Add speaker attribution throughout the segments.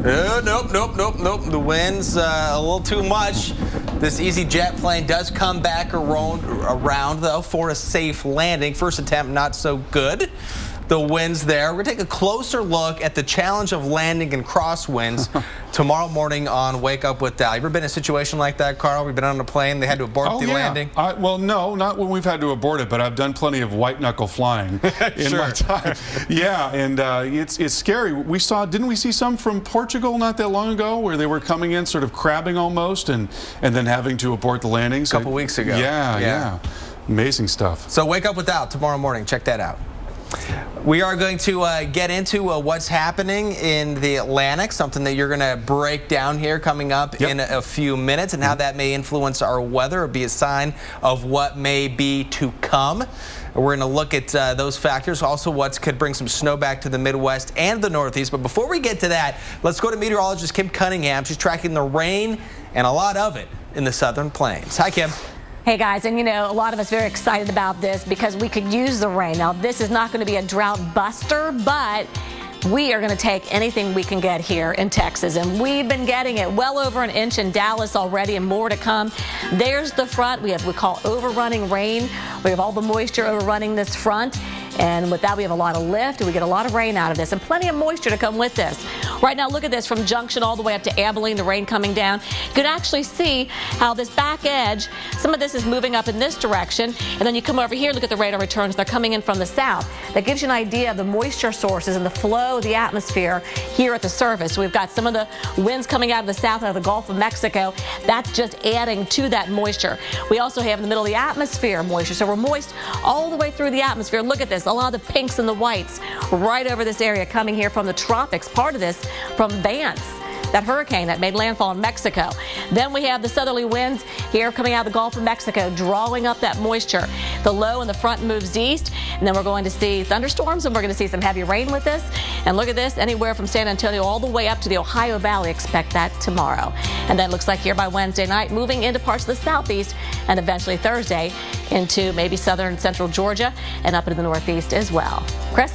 Speaker 1: Nope. The wind's a little too much. This EasyJet plane does come back around, though, for a safe landing. First attempt, not so good. The winds there. We're going to take a closer look at the challenge of landing in crosswinds tomorrow morning on Wake Up with Dal. You ever been in a situation like that, Carl? We've been on a plane, they had to abort the landing?
Speaker 2: Well, no, not when we've had to abort it, but I've done plenty of white-knuckle flying in my time. Yeah, and it's scary. Didn't we see some from Portugal not that long ago where they were coming in sort of crabbing almost and then having to abort the landings?
Speaker 1: A couple weeks ago.
Speaker 2: Yeah. Amazing stuff.
Speaker 1: So Wake Up with Dal tomorrow morning. Check that out. We are going to get into what's happening in the Atlantic, something that you're going to break down here coming up in a few minutes, and how that may influence our weather or be a sign of what may be to come. We're going to look at those factors, also what could bring some snow back to the Midwest and the Northeast. But before we get to that, let's go to meteorologist Kim Cunningham. She's tracking the rain and a lot of it in the Southern Plains. Hi, Kim.
Speaker 3: Hey guys, and you know, a lot of us very excited about this because we could use the rain. Now, this is not going to be a drought buster, but we are going to take anything we can get here in Texas, and we've been getting it well over an inch in Dallas already and more to come. There's the front. We call overrunning rain. We have all the moisture overrunning this front. And with that, we have a lot of lift, and we get a lot of rain out of this, and plenty of moisture to come with this. Right now, look at this from Junction all the way up to Abilene, the rain coming down. You can actually see how this back edge, some of this is moving up in this direction, and then you come over here, look at the radar returns. They're coming in from the south. That gives you an idea of the moisture sources and the flow of the atmosphere here at the surface. We've got some of the winds coming out of the south, out of the Gulf of Mexico. That's just adding to that moisture. We also have in the middle of the atmosphere moisture, so we're moist all the way through the atmosphere. Look at this. A lot of the pinks and the whites right over this area coming here from the tropics. Part of this from Vance, that hurricane that made landfall in Mexico. Then we have the southerly winds here coming out of the Gulf of Mexico, drawing up that moisture. The low in the front moves east, and then we're going to see thunderstorms, and we're going to see some heavy rain with this. And look at this, anywhere from San Antonio all the way up to the Ohio Valley. Expect that tomorrow. And then it looks like here by Wednesday night, moving into parts of the southeast, and eventually Thursday into maybe southern and central Georgia and up into the northeast as well. Chris?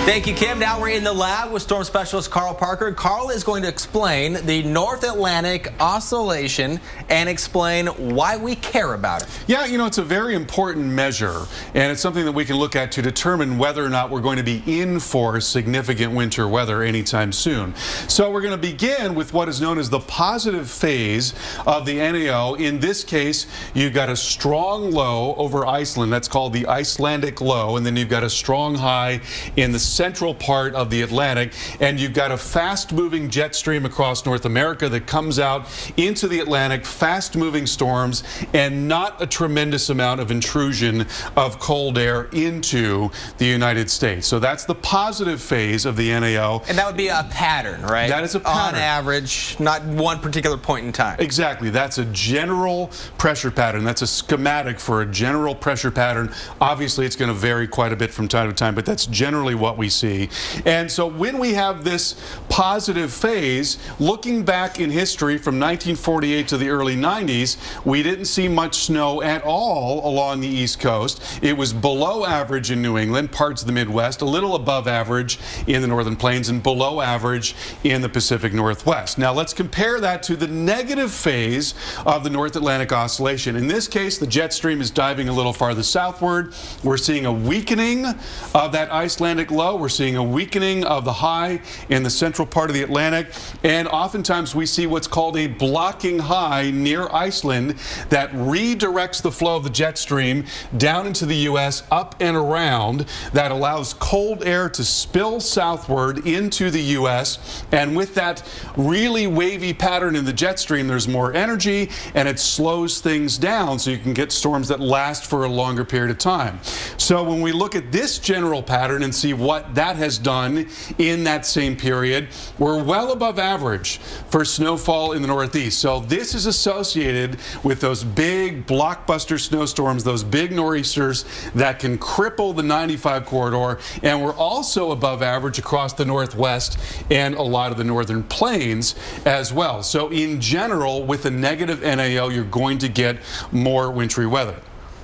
Speaker 1: Thank you, Kim. Now we're in the lab with storm specialist Carl Parker. Carl is going to explain the North Atlantic oscillation and explain why we care about it.
Speaker 2: Yeah, you know, it's a very important measure, and it's something that we can look at to determine whether or not we're going to be in for significant winter weather anytime soon. So we're going to begin with what is known as the positive phase of the NAO. In this case, you've got a strong low over Iceland. That's called the Icelandic low, and then you've got a strong high in the central part of the Atlantic, and you've got a fast-moving jet stream across North America that comes out into the Atlantic, fast-moving storms, and not a tremendous amount of intrusion of cold air into the United States. So that's the positive phase of the NAO.
Speaker 1: And that would be a pattern, right?
Speaker 2: That is a pattern.
Speaker 1: On average, not one particular point in time.
Speaker 2: Exactly. That's a general pressure pattern. That's a schematic for a general pressure pattern. Obviously, it's going to vary quite a bit from time to time, but that's generally what we see. And so when we have this positive phase, looking back in history from 1948 to the early 90s, we didn't see much snow at all along the East Coast. It was below average in New England, parts of the Midwest, a little above average in the Northern Plains, and below average in the Pacific Northwest. Now let's compare that to the negative phase of the North Atlantic oscillation. In this case, the jet stream is diving a little farther southward. We're seeing a weakening of that Icelandic low. We're seeing a weakening of the high in the central part of the Atlantic, and oftentimes we see what's called a blocking high near Iceland that redirects the flow of the jet stream down into the U.S. up and around. That allows cold air to spill southward into the U.S., and with that really wavy pattern in the jet stream, there's more energy and it slows things down so you can get storms that last for a longer period of time. So when we look at this general pattern and see what that has done in that same period, we're well above average for snowfall in the Northeast. So this is associated with those big blockbuster snowstorms, those big nor'easters that can cripple the 95 corridor, and we're also above average across the Northwest and a lot of the Northern Plains as well. So in general, with a negative NAO, you're going to get more wintry weather.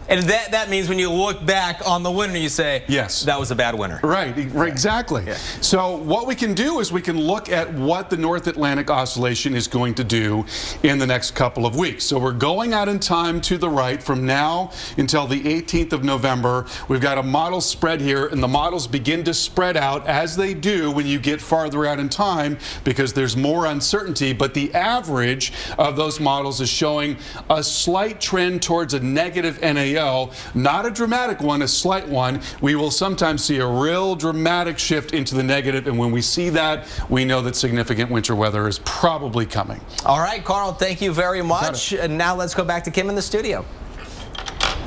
Speaker 1: And that means when you look back on the winter, you say,
Speaker 2: yes,
Speaker 1: that was a bad winter.
Speaker 2: Right, exactly. Yeah. So what we can do is we can look at what the North Atlantic Oscillation is going to do in the next couple of weeks. So we're going out in time to the right from now until the 18th of November. We've got a model spread here, and the models begin to spread out as they do when you get farther out in time because there's more uncertainty. But the average of those models is showing a slight trend towards a negative NAO. Not a dramatic one, a slight one. We will sometimes see a real dramatic shift into the negative, and when we see that, we know that significant winter weather is probably coming.
Speaker 1: All right, Carl, thank you very much. And now let's go back to Kim in the studio.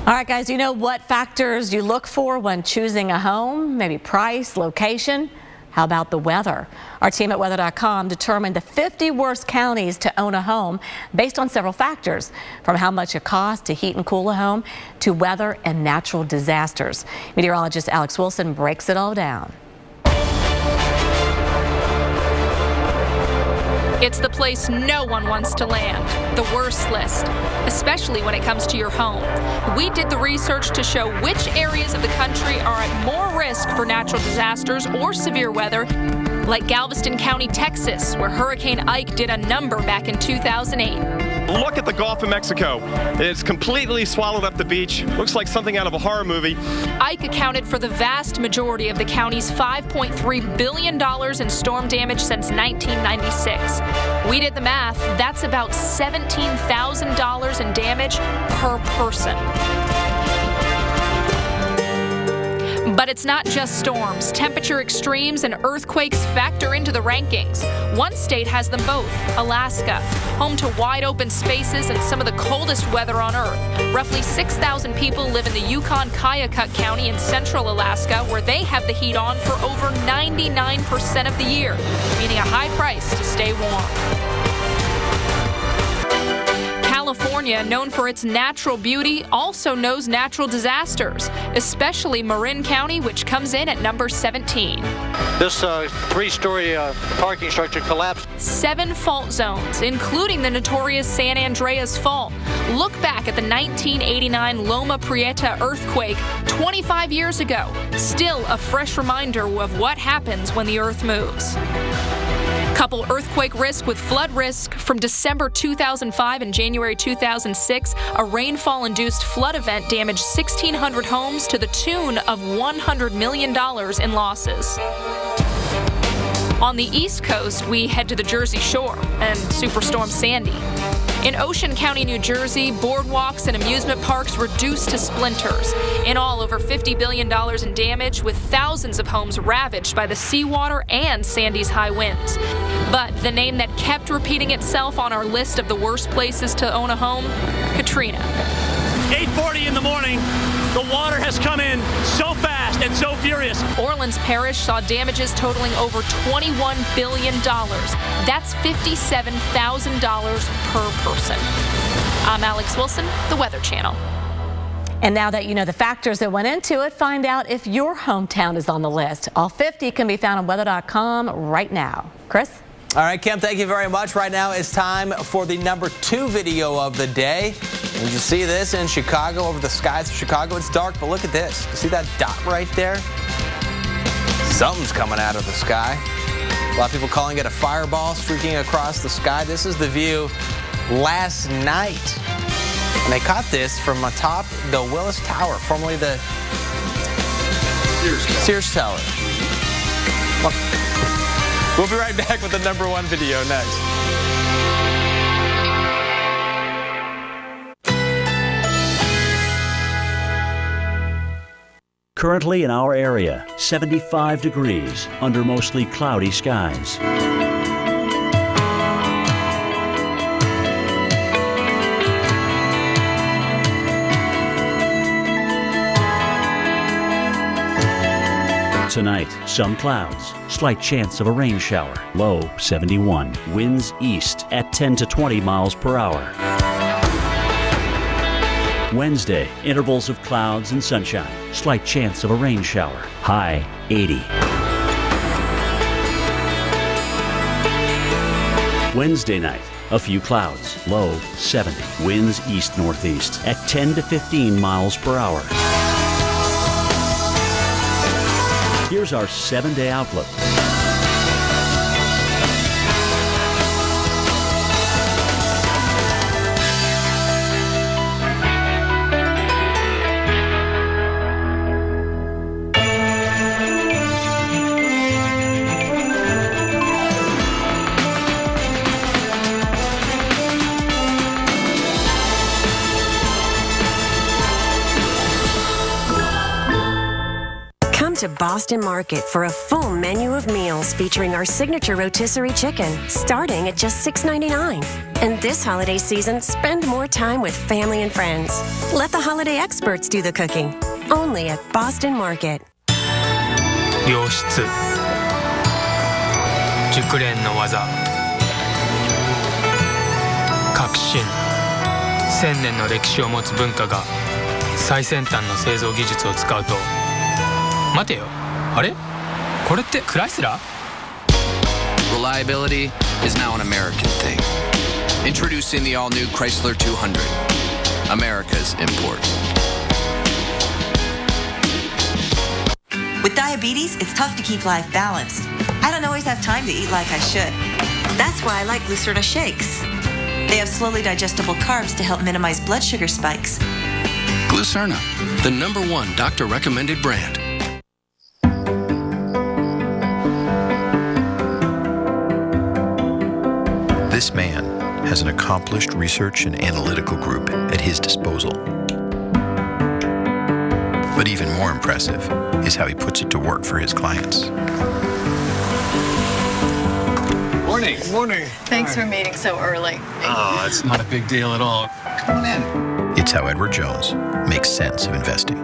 Speaker 3: All right, guys, you know what factors you look for when choosing a home? Maybe price, location. How about the weather? Our team at weather.com determined the 50 worst counties to own a home based on several factors, from how much it costs to heat and cool a home to weather and natural disasters. Meteorologist Alex Wilson breaks it all down.
Speaker 4: It's the place no one wants to land, the worst list, especially when it comes to your home. We did the research to show which areas of the country are at more risk for natural disasters or severe weather, like Galveston County, Texas, where Hurricane Ike did a number back in 2008.
Speaker 5: Look at the Gulf of Mexico. It's completely swallowed up the beach. Looks like something out of a horror movie.
Speaker 4: Ike accounted for the vast majority of the county's $5.3 billion in storm damage since 1996. We did the math. That's about $17,000 in damage per person. But it's not just storms. Temperature extremes and earthquakes factor into the rankings. One state has them both, Alaska, home to wide open spaces and some of the coldest weather on Earth. Roughly 6,000 people live in the Yukon-Keokuk County in central Alaska, where they have the heat on for over 99% of the year, meaning a high price to stay warm. California, known for its natural beauty, also knows natural disasters, especially Marin County, which comes in at number 17.
Speaker 6: This three-story parking structure collapsed.
Speaker 4: 7 fault zones, including the notorious San Andreas Fault. Look back at the 1989 Loma Prieta earthquake 25 years ago. Still a fresh reminder of what happens when the earth moves. Couple earthquake risk with flood risk. From December 2005 and January 2006, a rainfall-induced flood event damaged 1,600 homes to the tune of $100 million in losses. On the East Coast, we head to the Jersey Shore and Superstorm Sandy. In Ocean County, New Jersey, boardwalks and amusement parks reduced to splinters. In all, over $50 billion in damage, with thousands of homes ravaged by the seawater and Sandy's high winds. But the name that kept repeating itself on our list of the worst places to own a home, Katrina.
Speaker 7: 8:40 in the morning, the water has come in so fast and so furious.
Speaker 4: Orleans Parish saw damages totaling over $21 billion. That's $57,000 per person. I'm Alex Wilson, the Weather Channel.
Speaker 3: And now that you know the factors that went into it, find out if your hometown is on the list. All 50 can be found on weather.com right now. Chris?
Speaker 1: All right, Kim, thank you very much. Right now it's time for the number 2 video of the day. And you see this in Chicago, over the skies of Chicago. It's dark, but look at this. You see that dot right there? Something's coming out of the sky. A lot of people calling it a fireball streaking across the sky. This is the view last night. And they caught this from atop the Willis Tower, formerly the Sears Tower. We'll be right back with the number 1 video next.
Speaker 8: Currently in our area, 75 degrees under mostly cloudy skies. Tonight, some clouds, slight chance of a rain shower, low 71. Winds east at 10 to 20 miles per hour. Wednesday, intervals of clouds and sunshine, slight chance of a rain shower, high 80. Wednesday night, a few clouds, low 70, winds east-northeast at 10 to 15 miles per hour. Here's our 7-day outlook.
Speaker 9: To Boston Market for a full menu of meals featuring our signature rotisserie chicken, starting at just $6.99. And this holiday season, spend more time with family and friends. Let the holiday experts do the cooking. Only at Boston Market.
Speaker 10: 良質熟練の技革新1000年の歴史を持つ文化が最先端の製造技術を使うと待てよ、あれ？これってクライスラー？
Speaker 11: Reliability is now an American thing. Introducing the all-new Chrysler 200, America's import.
Speaker 12: With diabetes, it's tough to keep life balanced. I don't always have time to eat like I should. That's why I like Glucerna shakes. They have slowly digestible carbs to help minimize blood sugar spikes.
Speaker 11: Glucerna, the #1 doctor-recommended brand.
Speaker 13: This man has an accomplished research and analytical group at his disposal. But even more impressive is how he puts it to work for his clients.
Speaker 14: Morning. Morning.
Speaker 15: Thanks for meeting so early.
Speaker 14: Oh, it's not a big deal at all. Come on in.
Speaker 13: It's how Edward Jones makes sense of investing.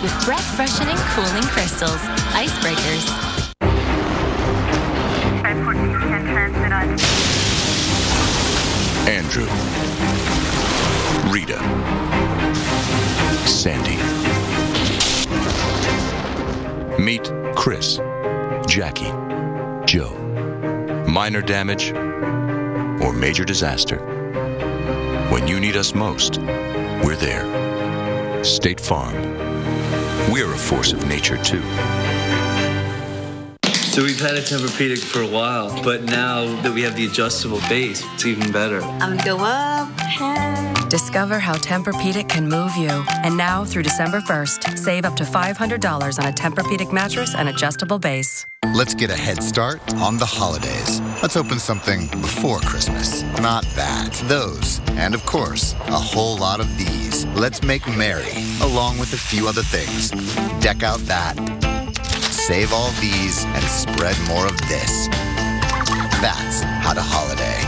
Speaker 16: With breath-freshening, cooling crystals. Icebreakers.
Speaker 17: Andrew. Rita. Sandy. Meet Chris. Jackie. Joe. Minor damage or major disaster. When you need us most, we're there. State Farm. We're a force of nature, too.
Speaker 18: So we've had a Tempur-Pedic for a while, but now that we have the adjustable base, it's even better.
Speaker 12: I'm gonna go up.
Speaker 19: Discover how Tempur-Pedic can move you. And now through December 1st, save up to $500 on a Tempur-Pedic mattress and adjustable base.
Speaker 20: Let's get a head start on the holidays. Let's open something before Christmas. Not that. Those. And of course, a whole lot of these. Let's make merry, along with a few other things. Deck out that. Save all these and spread more of this. That's how to holiday.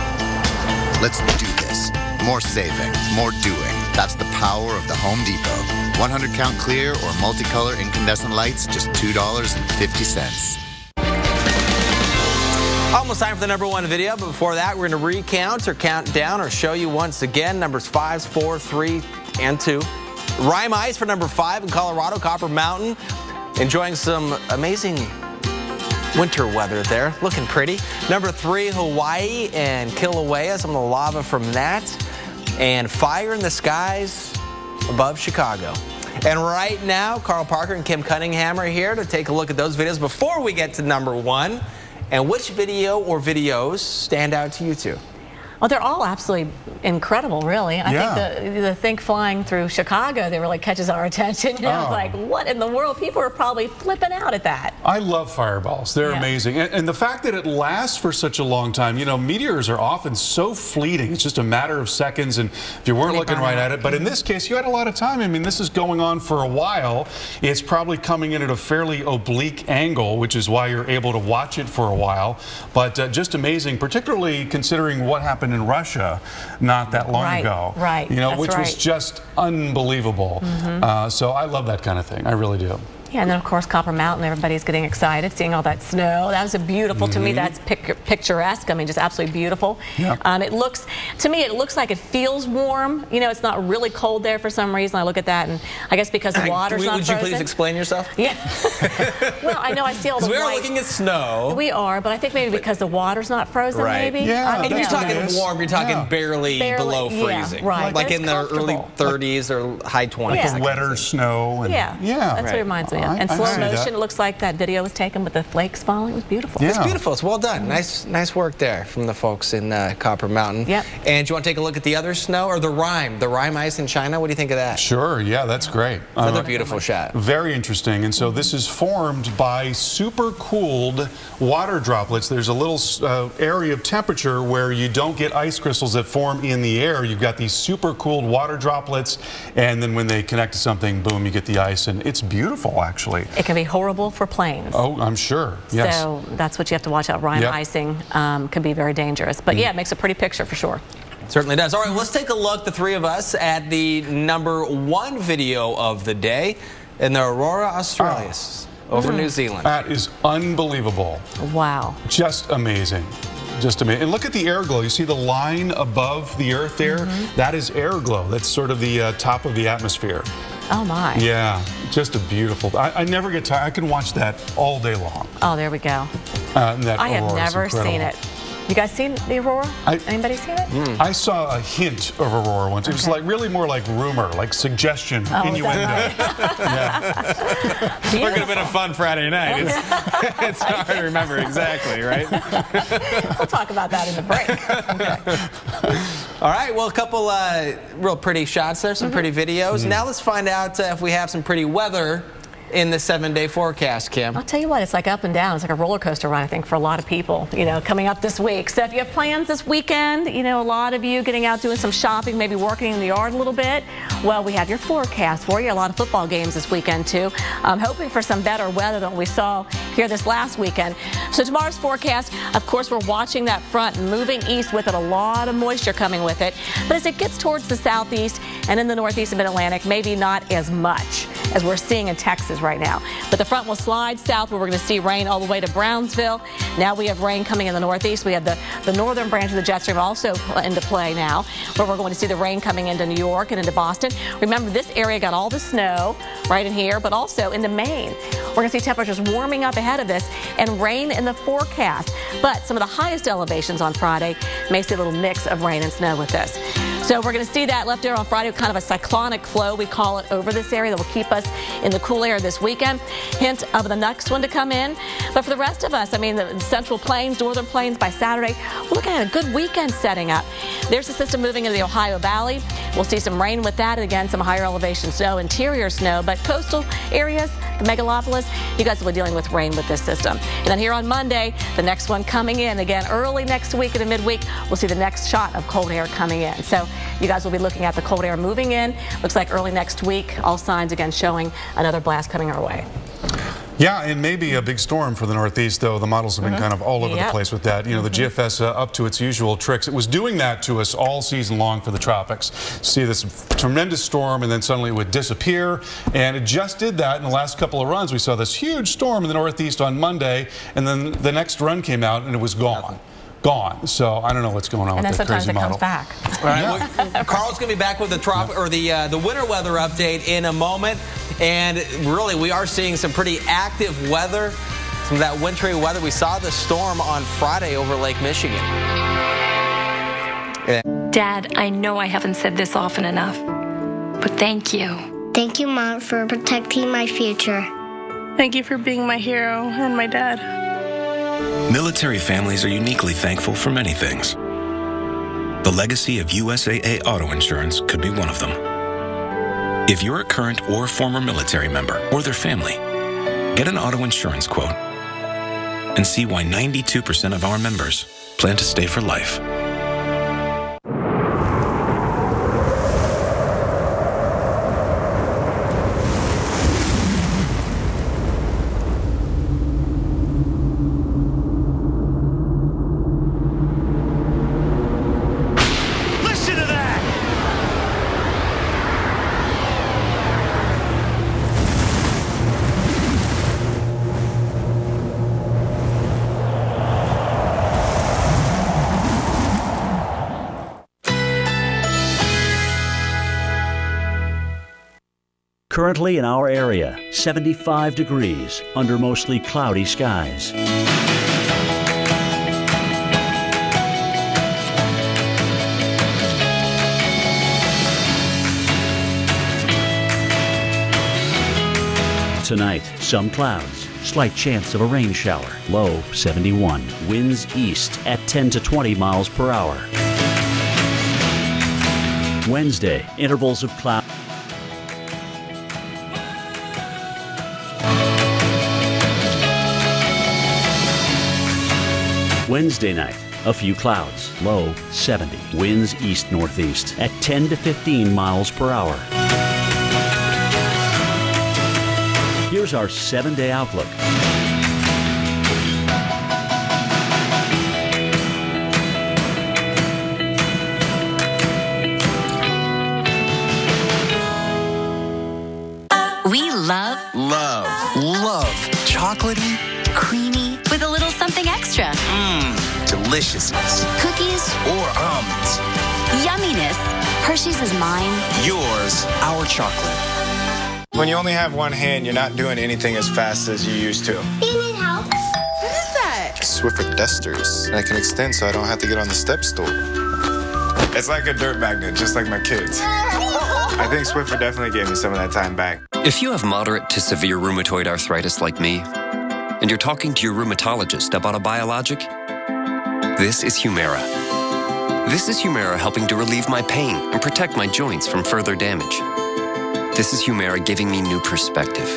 Speaker 20: Let's do this. More saving, more doing. That's the power of the Home Depot. 100 count clear or multicolor incandescent lights, just $2.50.
Speaker 1: Almost time for the #1 video, but before that, we're going to recount or count down or show you once again numbers 5, 4, 3, and 2. Rime Ice for number 5 in Colorado, Copper Mountain. Enjoying some amazing winter weather there, looking pretty. Number 3, Hawaii and Kilauea, some of the lava from that. And Fire in the Skies above Chicago. And right now, Carl Parker and Kim Cunningham are here to take a look at those videos before we get to #1. And which video or videos stand out to you two?
Speaker 3: Well, they're all absolutely incredible, really. I think the thing flying through Chicago that really catches our attention. You know, like, what in the world? People are probably flipping out at that.
Speaker 2: I love fireballs. They're amazing. And the fact that it lasts for such a long time, you know, meteors are often so fleeting. It's just a matter of seconds, and if you weren't looking right at it. But in this case, you had a lot of time. I mean, this is going on for a while. It's probably coming in at a fairly oblique angle, which is why you're able to watch it for a while. But just amazing, particularly considering what happened in Russia not that long ago.
Speaker 3: Right.
Speaker 2: You know, which was just unbelievable. So I love that kind of thing. I really do.
Speaker 3: Yeah, and then of course Copper Mountain, everybody's getting excited, seeing all that snow. That was a beautiful, to me, that's picturesque. I mean, just absolutely beautiful.
Speaker 2: Yep.
Speaker 3: It looks, to me, it looks like it feels warm. You know, it's not really cold there for some reason. I look at that, and I guess because the water's not frozen.
Speaker 1: Would you please explain yourself?
Speaker 3: Yeah. Well, I know I see all the
Speaker 1: we are
Speaker 3: white.
Speaker 1: looking at snow.
Speaker 3: We are, but I think maybe because the water's not frozen,
Speaker 1: right.
Speaker 3: maybe.
Speaker 2: Yeah,
Speaker 3: I
Speaker 1: and you're talking warm, you're talking barely below freezing.
Speaker 3: Yeah, right.
Speaker 1: Like in the early 30s or high 20s.
Speaker 2: Like the wetter snow. And,
Speaker 3: yeah, that's what it reminds me of. And slow motion, it looks like that video was taken with the flakes falling. It was beautiful.
Speaker 1: Yeah. It's beautiful. It's well done. Nice work there from the folks in Copper Mountain.
Speaker 3: Yep.
Speaker 1: And do you want to take a look at the other snow, or the Rime ice in China? What do you think of that?
Speaker 2: Sure, yeah, that's great.
Speaker 1: Another beautiful shot.
Speaker 2: Very interesting. And so this is formed by super-cooled water droplets. There's a little area of temperature where you don't get ice crystals that form in the air. You've got these super-cooled water droplets, and then when they connect to something, boom, you get the ice. And it's beautiful, actually.
Speaker 3: It can be horrible for planes.
Speaker 2: Oh, I'm sure. Yes.
Speaker 3: So that's what you have to watch out. Rime icing can be be very dangerous. But yeah, it makes a pretty picture for sure.
Speaker 1: Certainly does. All right, let's take a look, the three of us, at the #1 video of the day in the Aurora Australis over New Zealand.
Speaker 2: That is unbelievable.
Speaker 3: Wow.
Speaker 2: Just amazing. Just amazing. And look at the air glow. You see the line above the Earth there? That is air glow. That's sort of the top of the atmosphere.
Speaker 3: Oh, my.
Speaker 2: Yeah, just a beautiful. I never get tired. I can watch that all day long.
Speaker 3: Oh, there we go. I have never seen it. You guys seen the Aurora? Anybody seen it?
Speaker 2: I saw a hint of Aurora once. It was like really more like rumor, like suggestion, innuendo.
Speaker 1: It would have been a fun Friday night. It's hard to remember exactly, right?
Speaker 3: We'll talk about that in the break. Okay.
Speaker 1: All right, well, a couple real pretty shots there, some pretty videos. Now let's find out if we have some pretty weather in the 7-day forecast, Kim.
Speaker 3: I'll tell you what, it's like up and down. It's like a roller coaster ride, I think, for a lot of people, you know, coming up this week. So if you have plans this weekend, you know, a lot of you getting out doing some shopping, maybe working in the yard a little bit, well, we have your forecast for you. A lot of football games this weekend, too. I'm hoping for some better weather than we saw here this last weekend. So tomorrow's forecast, of course, we're watching that front moving east with it, a lot of moisture coming with it. But as it gets towards the southeast and in the northeast and mid-Atlantic, maybe not as much as we're seeing in Texas right now. But the front will slide south where we're going to see rain all the way to Brownsville. Now we have rain coming in the northeast. We have the northern branch of the jet stream also into play now, where we're going to see the rain coming into New York and into Boston. Remember, this area got all the snow right in here, but also into Maine. We're going to see temperatures warming up ahead of this and rain in the forecast. But some of the highest elevations on Friday may see a little mix of rain and snow with this. So we're going to see that left air on Friday, kind of a cyclonic flow, we call it, over this area that will keep us in the cool air this weekend. Hint of the next one to come in. But for the rest of us, I mean, the Central Plains, Northern Plains by Saturday, we're looking at a good weekend setting up. There's a system moving into the Ohio Valley. We'll see some rain with that, and again, some higher elevation snow, interior snow, but coastal areas, the megalopolis, you guys will be dealing with rain with this system. And then here on Monday, the next one coming in, again, early next week and the midweek, we'll see the next shot of cold air coming in. So you guys will be looking at the cold air moving in. Looks like early next week, all signs again showing another blast coming our way.
Speaker 2: Yeah, and maybe a big storm for the Northeast, though. The models have been kind of all over the place with that. You know, the GFS up to its usual tricks. It was doing that to us all season long for the tropics. See this tremendous storm, and then suddenly it would disappear. And it just did that in the last couple of runs. We saw this huge storm in the Northeast on Monday, and then the next run came out, and it was gone. Gone. So I don't know what's going on with that crazy model.
Speaker 3: And then sometimes it comes back.
Speaker 1: All right, well, Carl's going to be back with the the winter weather update in a moment. And really, we are seeing some pretty active weather, some of that wintry weather. We saw the storm on Friday over Lake Michigan.
Speaker 21: Dad, I know I haven't said this often enough, but thank you.
Speaker 22: Thank you, Mom, for protecting my future.
Speaker 23: Thank you for being my hero and my dad.
Speaker 24: Military families are uniquely thankful for many things. The legacy of USAA Auto Insurance could be one of them. If you're a current or former military member or their family, get an auto insurance quote and see why 92% of our members plan to stay for life.
Speaker 8: Currently in our area, 75 degrees under mostly cloudy skies. Tonight, some clouds, slight chance of a rain shower, low 71. Winds east at 10 to 20 miles per hour. Wednesday, intervals of cloud. Wednesday night, a few clouds, low 70. Winds east-northeast at 10 to 15 miles per hour. Here's our 7-day outlook.
Speaker 16: We love
Speaker 4: chocolatey,
Speaker 16: creamy with a little something extra.
Speaker 4: Deliciousness.
Speaker 16: Cookies
Speaker 4: or almonds.
Speaker 16: Yumminess. Hershey's is mine.
Speaker 4: Yours, our chocolate.
Speaker 5: When you only have one hand, you're not doing anything as fast as you used to.
Speaker 22: Do you need help?
Speaker 6: What is that?
Speaker 5: Swiffer dusters. And I can extend so I don't have to get on the step stool. It's like a dirt magnet, just like my kids. I think Swiffer definitely gave me some of that time back.
Speaker 7: If you have moderate to severe rheumatoid arthritis like me, and you're talking to your rheumatologist about a biologic, this is Humira. This is Humira helping to relieve my pain and protect my joints from further damage. This is Humira giving me new perspective.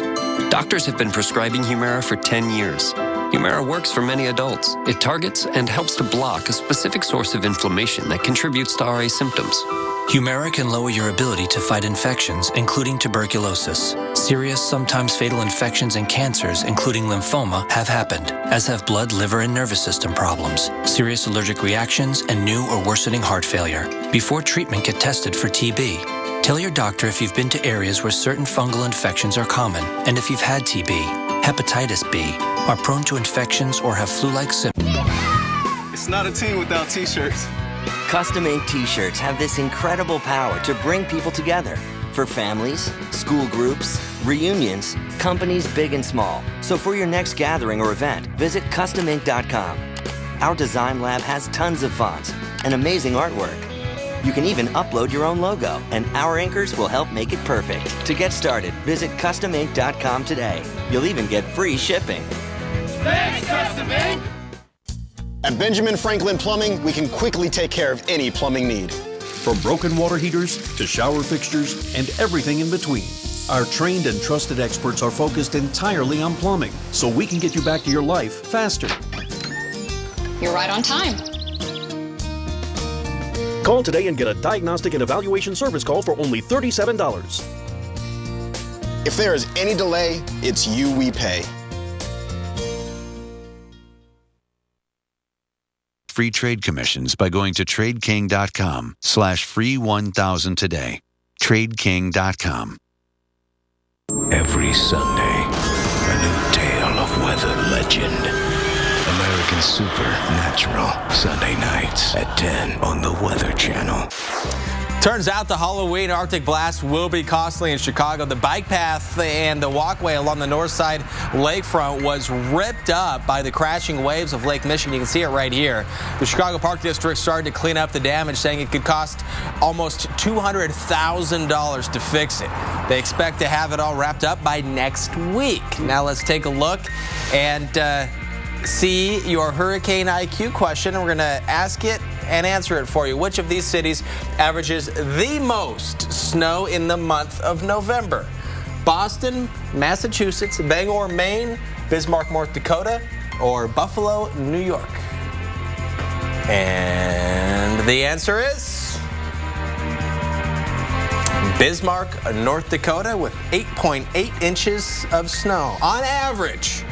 Speaker 7: Doctors have been prescribing Humira for 10 years. Humira works for many adults. It targets and helps to block a specific source of inflammation that contributes to RA symptoms.
Speaker 25: Humira can lower your ability to fight infections, including tuberculosis. Serious, sometimes fatal infections and cancers, including lymphoma, have happened, as have blood, liver, and nervous system problems, serious allergic reactions, and new or worsening heart failure. Before treatment, get tested for TB. Tell your doctor if you've been to areas where certain fungal infections are common, and if you've had TB, hepatitis B, are prone to infections, or have flu-like symptoms.
Speaker 5: It's not a team without t-shirts.
Speaker 26: Custom-made t-shirts have this incredible power to bring people together for families, school groups, reunions, companies big and small. So for your next gathering or event, visit CustomInk.com. Our design lab has tons of fonts and amazing artwork. You can even upload your own logo, and our inkers will help make it perfect. To get started, visit CustomInk.com today. You'll even get free shipping.
Speaker 27: Thanks, Custom Ink!
Speaker 28: At Benjamin Franklin Plumbing, we can quickly take care of any plumbing need.
Speaker 29: From broken water heaters to shower fixtures and everything in between. Our trained and trusted experts are focused entirely on plumbing, so we can get you back to your life faster.
Speaker 15: You're right on time.
Speaker 29: Call today and get a diagnostic and evaluation service call for only $37.
Speaker 28: If there is any delay, it's you we pay.
Speaker 17: Free trade commissions by going to TradeKing.com/free1000 today. TradeKing.com.
Speaker 24: Every Sunday, a new tale of weather legend. American Supernatural, Sunday nights at 10 on the Weather Channel.
Speaker 1: Turns out the Halloween Arctic blast will be costly in Chicago. The bike path and the walkway along the north side lakefront was ripped up by the crashing waves of Lake Michigan. You can see it right here. The Chicago Park District started to clean up the damage, saying it could cost almost $200,000 to fix it. They expect to have it all wrapped up by next week. Now let's take a look and see your Hurricane IQ question. We're going to ask it and answer it for you. Which of these cities averages the most snow in the month of November? Boston, Massachusetts, Bangor, Maine, Bismarck, North Dakota, or Buffalo, New York? And the answer is Bismarck, North Dakota, with 8.8 inches of snow on average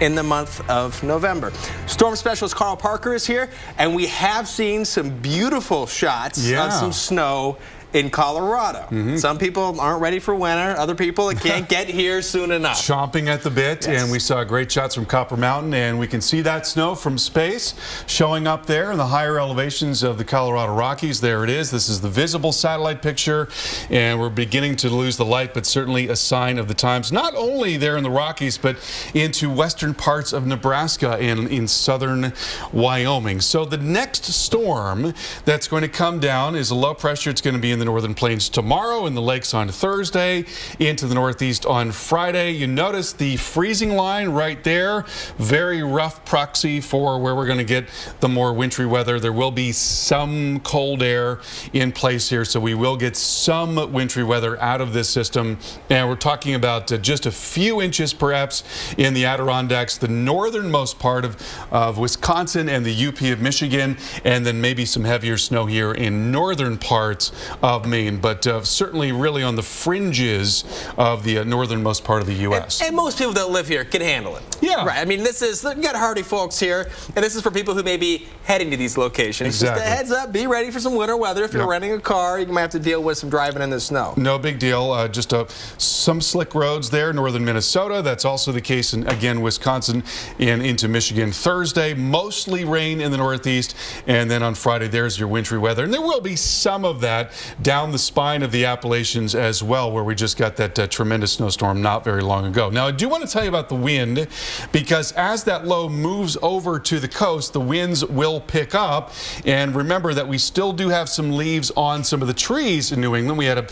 Speaker 1: in the month of November. Storm specialist Carl Parker is here, and we have seen some beautiful shots of some snow in Colorado. Some people aren't ready for winter. Other people can't get here soon enough.
Speaker 2: Chomping at the bit, and we saw great shots from Copper Mountain, and we can see that snow from space showing up there in the higher elevations of the Colorado Rockies. There it is. This is the visible satellite picture, and we're beginning to lose the light, but certainly a sign of the times, not only there in the Rockies, but into western parts of Nebraska and in southern Wyoming. So the next storm that's going to come down is a low pressure. It's going to be in the northern plains tomorrow, in the lakes on Thursday, into the northeast on Friday. You notice the freezing line right there. Very rough proxy for where we're going to get the more wintry weather. There will be some cold air in place here, so we will get some wintry weather out of this system. And we're talking about just a few inches perhaps in the Adirondacks, the northernmost part of Wisconsin and the UP of Michigan, and then maybe some heavier snow here in northern parts of Maine, but certainly really on the fringes of the northernmost part of the U.S.
Speaker 1: And most people that live here can handle it.
Speaker 2: Yeah.
Speaker 1: Right. I mean, you got hardy folks here, and this is for people who may be heading to these locations.
Speaker 2: Exactly.
Speaker 1: Just a heads up, be ready for some winter weather. If you're renting a car, you might have to deal with some driving in the snow.
Speaker 2: No big deal. Just some slick roads there, northern Minnesota. That's also the case in, again, Wisconsin and into Michigan. Thursday, mostly rain in the northeast, and then on Friday, there's your wintry weather. And there will be some of that down the spine of the Appalachians as well, where we just got that tremendous snowstorm not very long ago. Now, I do want to tell you about the wind, because as that low moves over to the coast, the winds will pick up. And remember that we still do have some leaves on some of the trees in New England. We had a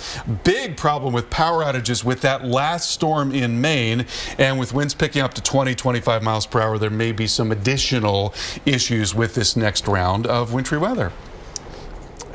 Speaker 2: big problem with power outages with that last storm in Maine, and with winds picking up to 20-25 miles per hour, there may be some additional issues with this next round of wintry weather.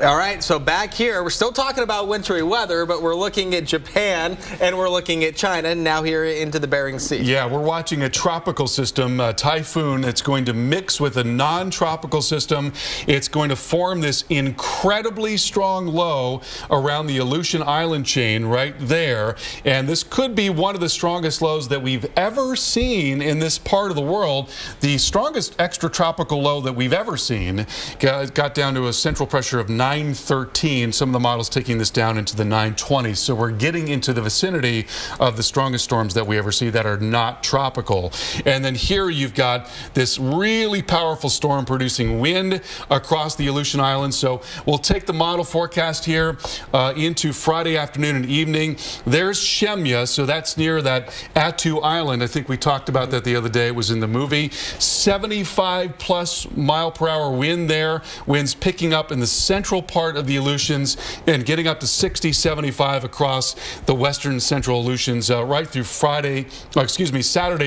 Speaker 1: All right, so back here, we're still talking about wintry weather, but we're looking at Japan and we're looking at China, and now here into the Bering Sea.
Speaker 2: Yeah, we're watching a tropical system, a typhoon that's going to mix with a non-tropical system. It's going to form this incredibly strong low around the Aleutian Island chain right there, and this could be one of the strongest lows that we've ever seen in this part of the world. The strongest extratropical low that we've ever seen got down to a central pressure of 913, some of the models taking this down into the 920s. So we're getting into the vicinity of the strongest storms that we ever see that are not tropical. And then here you've got this really powerful storm producing wind across the Aleutian Islands. So we'll take the model forecast here into Friday afternoon and evening. There's Shemya, so that's near that Attu Island. I think we talked about that the other day. It was in the movie. 75+ mile per hour wind there. Winds picking up in the central part of the Aleutians and getting up to 60, 75 across the western central Aleutians right through Saturday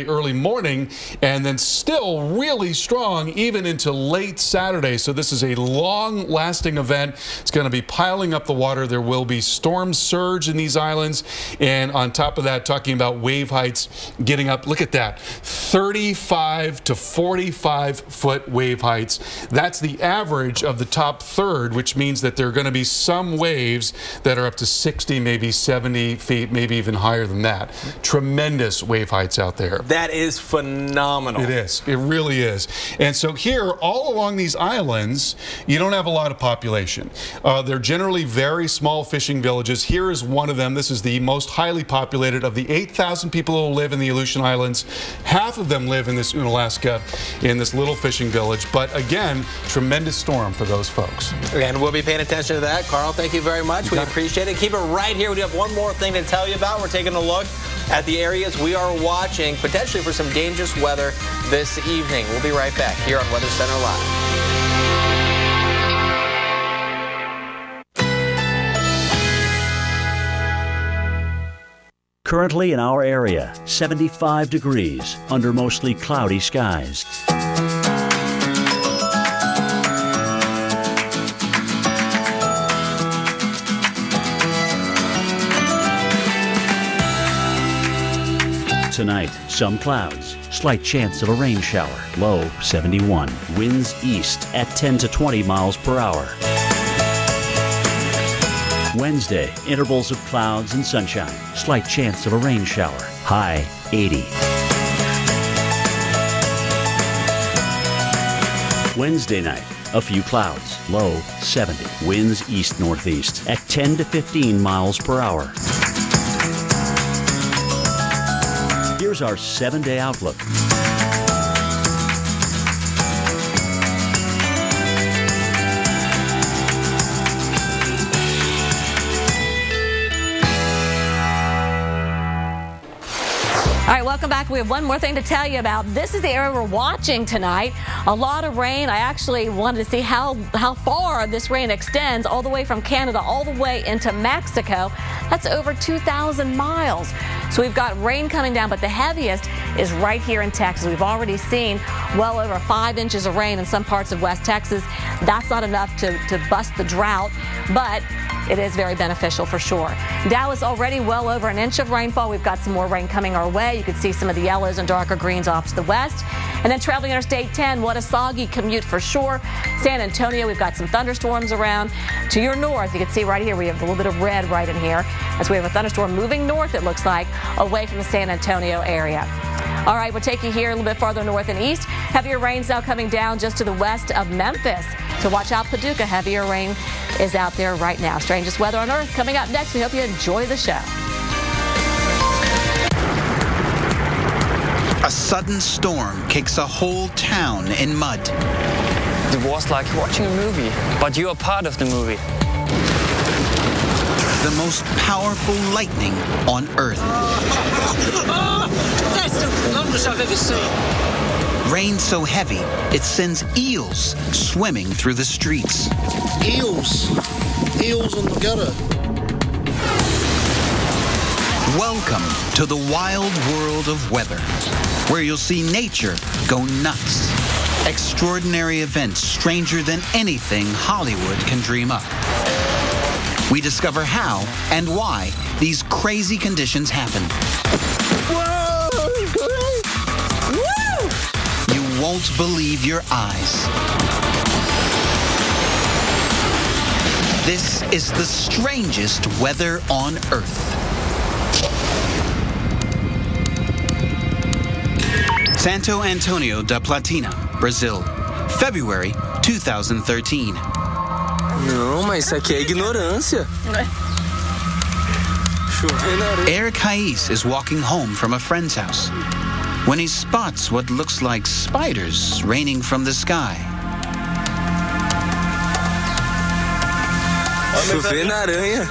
Speaker 2: early morning, and then still really strong even into late Saturday. So this is a long-lasting event. It's going to be piling up the water. There will be storm surge in these islands, and on top of that, talking about wave heights getting up, look at that, 35 to 45 foot wave heights. That's the average of the top third, which means that there are going to be some waves that are up to 60, maybe 70 feet, maybe even higher than that. Tremendous wave heights out there.
Speaker 1: That is phenomenal.
Speaker 2: It is. It really is. And so here, all along these islands, you don't have a lot of population. They're generally very small fishing villages. Here is one of them. This is the most highly populated of the 8,000 people who live in the Aleutian Islands. Half of them live in this Unalaska, in this little fishing village. But again, tremendous storm for those folks.
Speaker 1: And we'll be paying attention to that. Carl, thank you very much. We appreciate it. Keep it right here. We do have one more thing to tell you about. We're taking a look at the areas we are watching, potentially for some dangerous weather this evening. We'll be right back here on Weather Center Live.
Speaker 8: Currently in our area, 75 degrees under mostly cloudy skies. Tonight, some clouds, slight chance of a rain shower, low 71. Winds east at 10 to 20 miles per hour. Wednesday, intervals of clouds and sunshine, slight chance of a rain shower, high 80. Wednesday night, A few clouds, low 70. Winds east-northeast at 10 to 15 miles per hour. Here's our 7-day outlook.
Speaker 3: All right, welcome back. We have one more thing to tell you about. This is the area we're watching tonight. A lot of rain. I actually wanted to see how far this rain extends, all the way from Canada all the way into Mexico. That's over 2,000 miles. So we've got rain coming down, but the heaviest is right here in Texas. We've already seen well over 5 inches of rain in some parts of West Texas. That's not enough to bust the drought, but it is very beneficial for sure. Dallas already well over an inch of rainfall. We've got some more rain coming our way. You can see some of the yellows and darker greens off to the west. And then traveling Interstate 10, what a soggy commute for sure. San Antonio, we've got some thunderstorms around. To your north, you can see right here, we have a little bit of red right in here as we have a thunderstorm moving north, it looks like, away from the San Antonio area. All right, we'll take you here a little bit farther north and east. Heavier rains now coming down just to the west of Memphis. So watch out, Paducah. Heavier rain is out there right now. Strangest weather on earth coming up next. We hope you enjoy the show.
Speaker 6: A sudden storm kicks a whole town in mud.
Speaker 9: It was like watching a movie, but you are part of the movie.
Speaker 6: The most powerful lightning on Earth.
Speaker 9: That's the longest I've ever seen.
Speaker 6: Rain so heavy, it sends eels swimming through the streets.
Speaker 10: Eels in the gutter.
Speaker 6: Welcome to the wild world of weather, where you'll see nature go nuts. Extraordinary events stranger than anything Hollywood can dream up. We discover how and why these crazy conditions happen.
Speaker 10: Whoa! Woo!
Speaker 6: You won't believe your eyes. This is the strangest weather on Earth. Santo Antonio da Platina, Brazil, February 2013.
Speaker 9: Não, mas isso aqui é ignorância.
Speaker 6: Eric Hayes is walking home from a friend's house when he spots what looks like spiders raining from the sky.
Speaker 9: Chovendo aranha.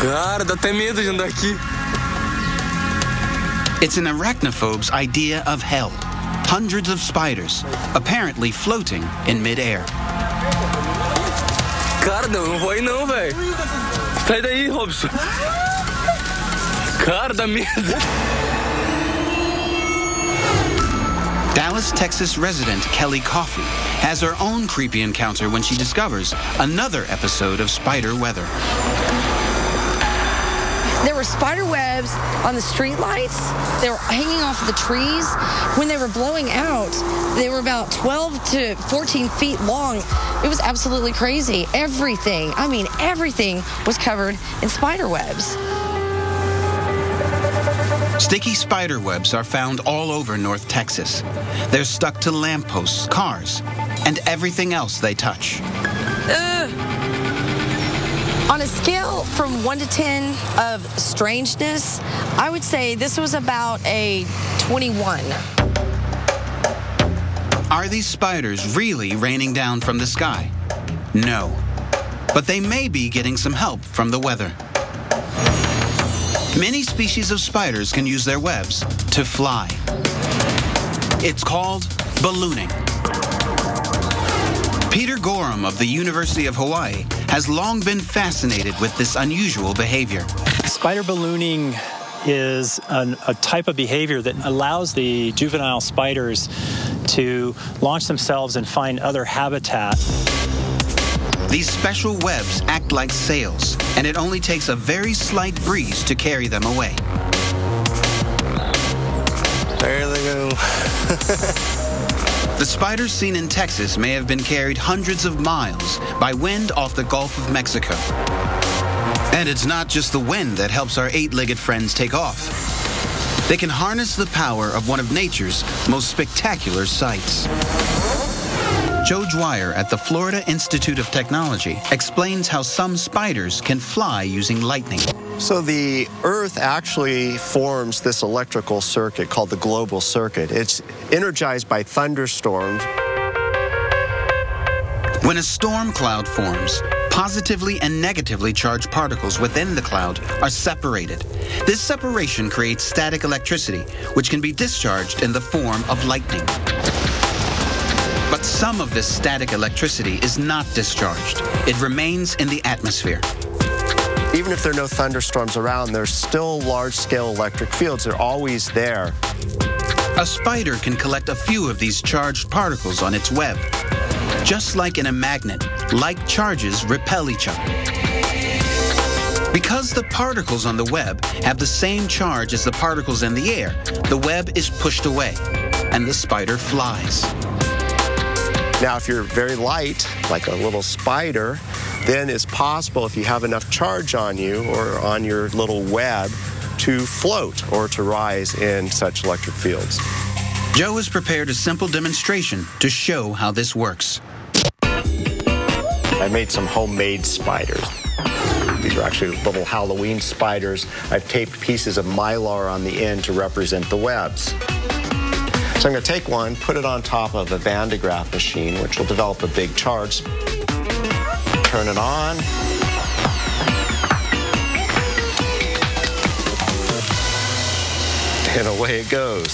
Speaker 9: Cara, dá até medo de andar aqui.
Speaker 6: It's an arachnophobe's idea of hell. Hundreds of spiders, apparently floating in midair.
Speaker 9: Cara, não vou aí não, velho. Sai daí, Robson. Cara, dá medo.
Speaker 6: Dallas, Texas resident Kelly Coffey has her own creepy encounter when she discovers another episode of spider weather.
Speaker 11: There were spider webs on the street lights. They were hanging off the trees. When they were blowing out, they were about 12 to 14 feet long. It was absolutely crazy. Everything, I mean, everything was covered in spider webs.
Speaker 6: Sticky spider webs are found all over North Texas. They're stuck to lampposts, cars, and everything else they touch.
Speaker 11: On a scale from 1 to 10 of strangeness, I would say this was about a 21.
Speaker 6: Are these spiders really raining down from the sky? No. But they may be getting some help from the weather. Many species of spiders can use their webs to fly. It's called ballooning. Peter Gorham of the University of Hawaii has long been fascinated with this unusual behavior.
Speaker 12: Spider ballooning is a type of behavior that allows the juvenile spiders to launch themselves and find other habitat.
Speaker 6: These special webs act like sails, and it only takes a very slight breeze to carry them away.
Speaker 9: There they go.
Speaker 6: The spiders seen in Texas may have been carried hundreds of miles by wind off the Gulf of Mexico. And it's not just the wind that helps our eight-legged friends take off. They can harness the power of one of nature's most spectacular sights. Joe Dwyer at the Florida Institute of Technology explains how some spiders can fly using lightning.
Speaker 4: So the Earth actually forms this electrical circuit called the global circuit. It's energized by thunderstorms.
Speaker 6: When a storm cloud forms, positively and negatively charged particles within the cloud are separated. This separation creates static electricity, which can be discharged in the form of lightning. But some of this static electricity is not discharged. It remains in the atmosphere.
Speaker 4: Even if there are no thunderstorms around, there's still large-scale electric fields. They're always there.
Speaker 6: A spider can collect a few of these charged particles on its web. Just like in a magnet, like charges repel each other. Because the particles on the web have the same charge as the particles in the air, the web is pushed away, and the spider flies.
Speaker 4: Now, if you're very light, like a little spider, then it's possible, if you have enough charge on you or on your little web, to float or to rise in such electric fields.
Speaker 6: Joe has prepared a simple demonstration to show how this works.
Speaker 4: I made some homemade spiders. These are actually little Halloween spiders. I've taped pieces of Mylar on the end to represent the webs. So I'm going to take one, put it on top of a Van de Graaff machine, which will develop a big charge. Turn it on. And away it goes.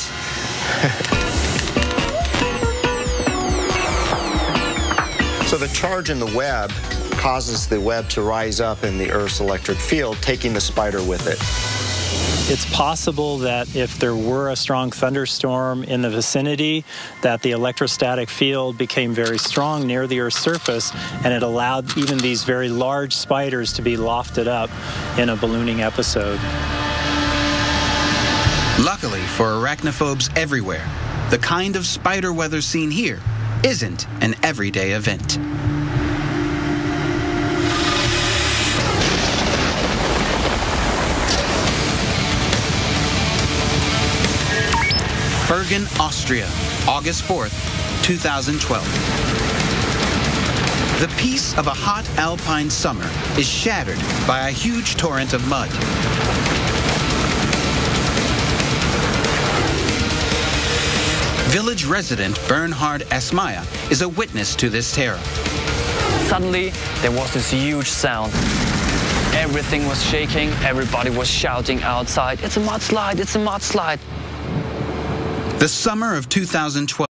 Speaker 4: So the charge in the web causes the web to rise up in the Earth's electric field, taking the spider with it.
Speaker 12: It's possible that if there were a strong thunderstorm in the vicinity, that the electrostatic field became very strong near the Earth's surface, and it allowed even these very large spiders to be lofted up in a ballooning episode.
Speaker 6: Luckily for arachnophobes everywhere, the kind of spider weather seen here isn't an everyday event. Bergen, Austria, August 4th, 2012. The peace of a hot alpine summer is shattered by a huge torrent of mud. Village resident Bernhard Asmaya is a witness to this terror.
Speaker 9: Suddenly, there was this huge sound. Everything was shaking, everybody was shouting outside, "It's a mudslide, it's a mudslide."
Speaker 6: The summer of 2012